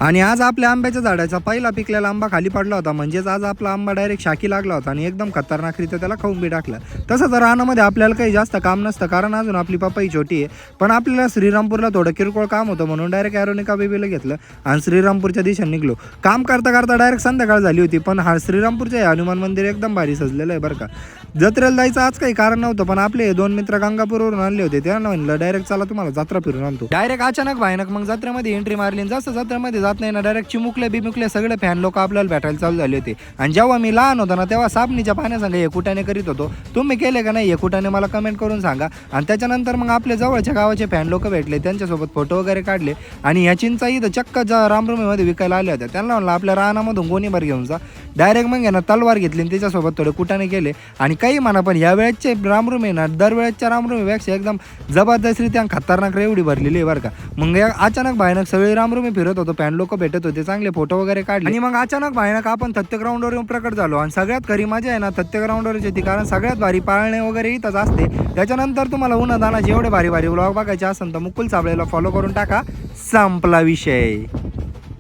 आणि आज आपल्या आंब्याच्या झाडाचा पहिला पिकलेला आंबा खाली पडला होता, म्हणजेच आज आपला आंबा डायरेक्ट शाकी लागला होता आणि एकदम खतरनाकरीत्या त्याला खाऊन बी टाकला. तसं तर रानामध्ये आपल्याला काही जास्त काम नसतं, कारण अजून आपली पपई छोटी आहे. पण आपल्याला श्रीरामपूरला थोडं किरकोळ काम होतं, म्हणून डायरेक्ट ॲरोनिका बेबीला घेतलं आणि श्रीरामपूरच्या दिशेने निघलो. काम करता करता डायरेक्ट संध्याकाळ झाली होती. पण हा श्रीरामपूरचे हनुमान मंदिर एकदम भारी सजलेलं आहे बरं का. जत्रेला जायचं आज काही कारण नव्हतं, पण आपले 2 मित्र गंगापूरवरून आणले होते. त्यांना म्हणलं डायरेक्ट चला तुम्हाला जत्रा फिरून आणतो. डायरेक्ट अचानक भयानक मग जत्रेमध्ये एंट्री मारली. जसं जत्रेमध्ये जात नाही ना, डायरेक्ट चिमुकले बिमुकले सगळे फॅन लोक आपल्याला भेटायला चालू झाले होते. आणि जेव्हा मी लहान होतो ना, तेव्हा साबणीच्या पाण्यासंग हे कुटाने करीत होतो. तुम्ही केले का नाही हे कुटाने मला कमेंट करून सांगा. आणि त्याच्यानंतर मग आपल्या जवळच्या गावाचे फॅन लोक भेटले, त्यांच्यासोबत फोटो वगैरे काढले. आणि ह्या चिंचा इथं चक्क रामरुमीमध्ये विकायला आल्या होत्या. त्यांना म्हणलं आपल्या रानामधून गोणीभर घेऊन जा. डायरेक्ट मग ना तलवार घेतली आणि त्याच्यासोबत थोडे कुटाने केले. आणि काही म्हणा, पण ह्या वेळेसचे रामरुमी ना दरवेळेसच्या रामरुमीपेक्षा एकदम जबरदस्तरित्या खतरनाक एवढी भरलेली आहे बरं का. मग अचानक भयानक सगळे रामरुमी फिरत होतो, फॅन लोक भेटत होते, चांगले फोटो वगैरे काढले. आणि मग अचानक भयानक आपण तथ्य ग्राउंडवर येऊन प्रकट झालो. आणि सगळ्यात खरी मजा आहे ना तथ्य ग्राउंडवरच येते, कारण सगळ्यात भारी पाळणे वगैरे इथंच असते. त्याच्यानंतर तुम्हाला उन्हादानाचे एवढे भारी भारी व्लॉग बघायचे असेल तर मुकुल साबळेला फॉलो करून टाका. संपला विषय.